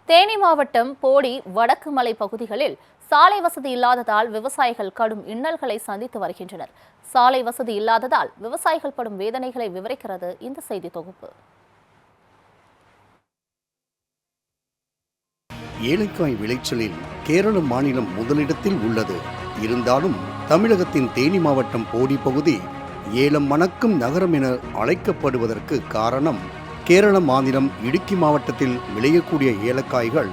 தேனி மாவட்டம் போடி வடக்கு மலை பகுதிகளில் சாலை வசதி இல்லாததால் விவசாயிகள் கடும் இன்னல்களை சந்தித்து வருகின்றனர். சாலை வசதி இல்லாததால் விவசாயிகள் படும் வேதனைகளை விவரிக்கிறது இந்த செய்தி தொகுப்பு. ஏலக்காய் விளைச்சலில் கேரள மாநிலம் முதலிடத்தில் உள்ளது. இருந்தாலும் தமிழகத்தின் தேனி மாவட்டம் போடி பகுதி ஏலம் மணக்கும் நகரம் என அழைக்கப்படுவதற்கு காரணம், கேரள மாநிலம் இடுக்கி மாவட்டத்தில் விளையக்கூடிய ஏலக்காய்கள்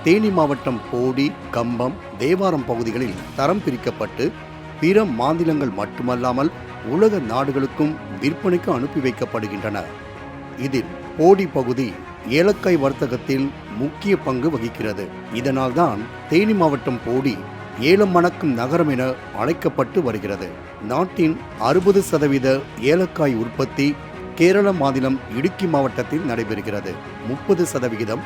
தேனி மாவட்டம் போடி, கம்பம், தேவாரம் பகுதிகளில் தரம் பிரிக்கப்பட்டு பிற மாநிலங்கள் மட்டுமல்லாமல் உலக நாடுகளுக்கும் விற்பனைக்கு அனுப்பி வைக்கப்படுகின்றன. இதில் போடி பகுதி ஏலக்காய் வர்த்தகத்தில் முக்கிய பங்கு வகிக்கிறது. இதனால்தான் தேனி மாவட்டம் போடி ஏலம் மணக்கும் நகரம் என அழைக்கப்பட்டு வருகிறது. நாட்டின் 60% ஏலக்காய் உற்பத்தி கேரள மாநிலம் இடுக்கி மாவட்டத்தில் நடைபெறுகிறது. 30%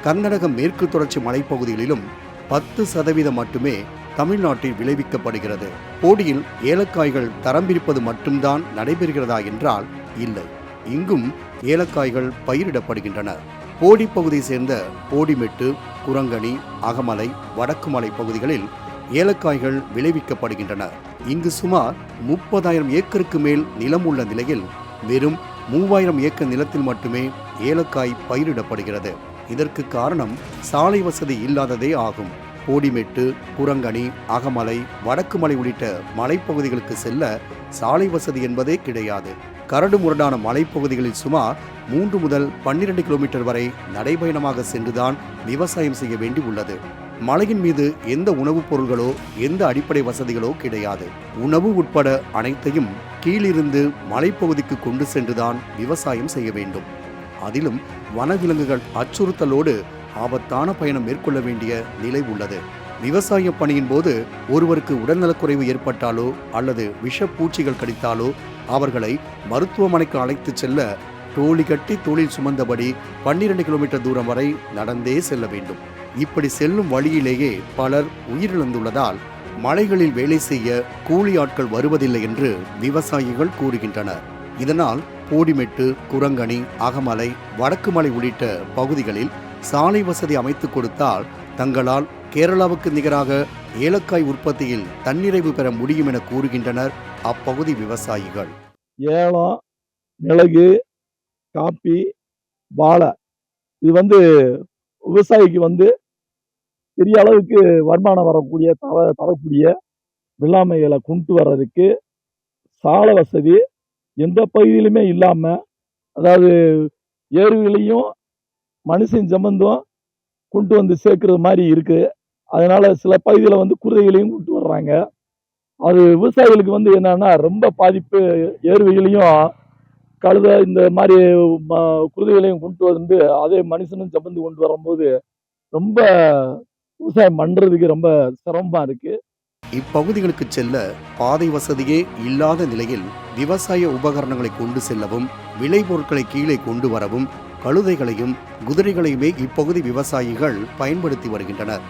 கர்நாடக மேற்கு தொடர்ச்சி மலைப்பகுதிகளிலும் 10% மட்டுமே தமிழ்நாட்டில் விளைவிக்கப்படுகிறது. போடியில் ஏலக்காய்கள் தரம் பிரிப்பது மட்டும்தான் நடைபெறுகிறதா என்றால் இல்லை. இங்கும் ஏலக்காய்கள் பயிரிடப்படுகின்றன. போடி பகுதியை சேர்ந்த போடிமெட்டு, குரங்கணி, அகமலை, வடக்குமலை பகுதிகளில் ஏலக்காய்கள் விளைவிக்கப்படுகின்றன. இங்கு சுமார் 30,000 ஏக்கருக்கு மேல் நிலம் உள்ள நிலையில் வெறும் 3,000 ஏக்கர் நிலத்தில் மட்டுமே ஏலக்காய் பயிரிடப்படுகிறது. இதற்கு காரணம் சாலை வசதி இல்லாததே ஆகும். போடிமெட்டு, குரங்கணி, அகமலை, வடக்குமலை உள்ளிட்ட மலைப்பகுதிகளுக்கு செல்ல சாலை வசதி என்பதே கிடையாது. கரடு முரடான மலைப்பகுதிகளில் சுமார் 3 முதல் 12 கிலோமீட்டர் வரை நடைபயணமாக சென்றுதான் விவசாயம் செய்ய வேண்டி உள்ளது. மலையின் மீது எந்த உணவுப் பொருள்களோ எந்த அடிப்படை வசதிகளோ கிடையாது. உணவு உட்பட அனைத்தையும் கீழிருந்து மலைப்பகுதிக்கு கொண்டு சென்றுதான் விவசாயம் செய்ய வேண்டும். அதிலும் வனவிலங்குகள் அச்சுறுத்தலோடு ஆபத்தான பயணம் மேற்கொள்ள வேண்டிய நிலை உள்ளது. விவசாய பணியின் போது ஒருவருக்கு உடல்நலக்குறைவு ஏற்பட்டாலோ அல்லது விஷப்பூச்சிகள் கடித்தாலோ அவர்களை மருத்துவமனைக்கு அழைத்து செல்ல தோழி கட்டி தோளில் சுமந்தபடி 12 கிலோமீட்டர் தூரம் வரை நடந்தே செல்ல வேண்டும். இப்படி செல்லும் வழியிலேயே பலர் உயிரிழந்துள்ளதால் மலைகளில் வேலை செய்ய கூலி ஆட்கள் வருவதில்லை என்று விவசாயிகள் கூறுகின்றனர். இதனால் போடிமெட்டு, குரங்கணி, அகமலை, வடக்குமலை உள்ளிட்ட பகுதிகளில் சாலை வசதி அமைத்துக் கொடுத்தால் தங்களால் கேரளாவுக்கு நிகராக ஏலக்காய் உற்பத்தியில் தன்னிறைவு பெற முடியும் என கூறுகின்றனர் அப்பகுதி விவசாயிகள். ஏலம், மிளகு, காப்பி, வாழை இது விவசாயிக்கு பெரிய அளவுக்கு வருமானம் தரக்கூடிய வெள்ளாமைகளை கொண்டு வர்றதுக்கு சாலை வசதி எந்த பகுதியிலுமே இல்லாம, அதாவது ஏரிகளையும் மனுஷன் சம்பந்தம் கொண்டு வந்து சேர்க்கறது மாதிரி இருக்கு. அதனால சில பகுதியில் குருதைகளையும் கொண்டு வர்றாங்க. அது விவசாயிகளுக்கு என்னன்னா ரொம்ப பாதிப்பு. ஏர்வைகளையும் கழுதை இந்த மாதிரி குருதைகளையும் கொண்டு வந்து அதே மனுஷனும் சம்பந்து கொண்டு வரும்போது ரொம்ப விவசாயம் பண்றதுக்கு ரொம்ப சிரமமா இருக்கு. இப்பகுதிகளுக்கு செல்ல பாதை வசதியே இல்லாத நிலையில் விவசாய உபகரணங்களை கொண்டு செல்லவும் விளைபொருட்களை கீழே கொண்டு வரவும் கழுதைகளையும் குதிரைகளையுமே இப்பகுதி விவசாயிகள் பயன்படுத்தி வருகின்றனர்.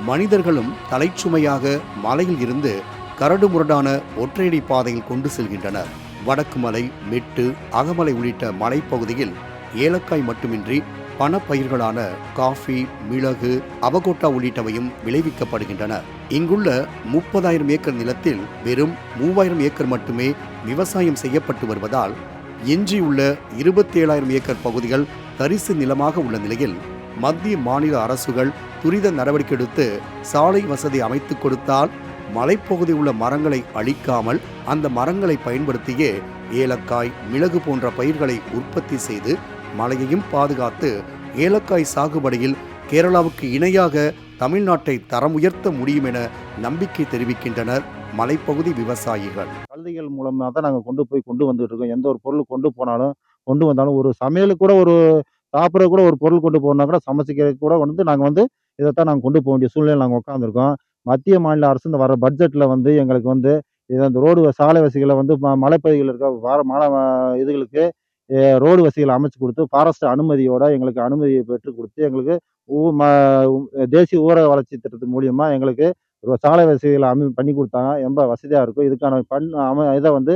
மனிதர்களும் தலைச்சுமையாக மலையில் இருந்து கரடு முரடான ஒற்றையடி பாதையில் கொண்டு செல்கின்றனர். வடக்குமலை, மெட்டு, அகமலை உள்ளிட்ட மலைப்பகுதியில் ஏலக்காய் மட்டுமின்றி பணப்பயிர்களான காஃபி, மிளகு, அவகோட்டா உள்ளிட்டவையும் விளைவிக்கப்படுகின்றன. இங்குள்ள 30,000 ஏக்கர் நிலத்தில் வெறும் 3,000 ஏக்கர் மட்டுமே விவசாயம் செய்யப்பட்டு வருவதால் எஞ்சியுள்ள 27,000 ஏக்கர் பகுதிகள் தரிசு நிலமாக உள்ள நிலையில் மத்திய மாநில அரசுகள் துரித நடவடிக்கை எடுத்து சாலை வசதி அமைத்துக் கொடுத்தால் மலைப்பகுதி உள்ள மரங்களை அழிக்காமல் அந்த மரங்களை பயன்படுத்தியே ஏலக்காய், மிளகு போன்ற பயிர்களை உற்பத்தி செய்து மலையையும் பாதுகாத்து ஏலக்காய் சாகுபடியில் கேரளாவுக்கு இணையாக தமிழ்நாட்டை தரம் உயர்த்த முடியும் என நம்பிக்கை தெரிவிக்கின்றனர் மலைப்பகுதி விவசாயிகள். கழுதைகள் மூலமாக தான் நாங்கள் கொண்டு வந்துட்டு இருக்கோம். எந்த ஒரு பொருள் கொண்டு வந்தாலும் ஒரு சமையலுக்கு கூட ஒரு சாப்பிட்றது கூட ஒரு பொருள் கொண்டு போனா கூட சமைச்சிக்கிறதுக்கு கூட நாங்கள் இதைத்தான் நாங்கள் கொண்டு போக வேண்டிய சூழ்நிலை நாங்கள் உட்காந்துருக்கோம். மத்திய, மாநில அரசு இந்த வர பட்ஜெட்ல வந்து எங்களுக்கு வந்து இந்த ரோடு சாலை வசதிகள வந்து மலைப்பகுதிகள் இருக்க மலை இதுகளுக்கு ரோடு வசதிகள அமைச்சு குடுத்து, ஃபாரஸ்ட் அனுமதியோட எங்களுக்கு அனுமதிய பெற்றுக் குடுத்து, எங்களுக்கு ஊ ம தேசிய ஊரக வளர்ச்சி திட்டத்தின் மூலியமா எங்களுக்கு ஒரு சாலை வசதிகள பண்ணி குடுத்தாங்க. ரொம்ப வசதியா இருக்கும். இதுக்கான இத வந்து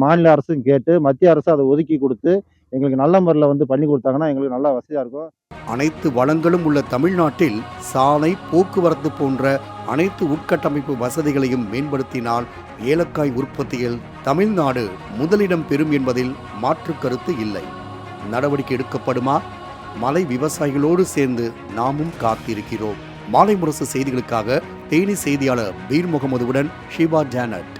மாநில அரசும் கேட்டு, மத்திய அரசு அத ஒதுக்கி குடுத்து, எங்களுக்கு நல்ல முறையில வந்து பண்ணி குடுத்தாங்கன்னா, எங்களுக்கு நல்லா வசதியா இருக்கும். அனைத்து வளங்களும் உள்ள தமிழ்நாட்டில் சாலை, போக்குவரத்து போன்ற அனைத்து உட்கட்டமைப்பு வசதிகளையும் மேம்படுத்தினால் ஏலக்காய் உற்பத்தியில் தமிழ்நாடு முதலிடம் பெறும் என்பதில் மாற்று கருத்து இல்லை. நடவடிக்கை எடுக்கப்படுமா? மலை விவசாயிகளோடு சேர்ந்து நாமும் காத்திருக்கிறோம். மாலை முரசு செய்திகளுக்காக தேனி செய்தியாளர் பீர் முகமதுவுடன் ஷிவா ஜானட்.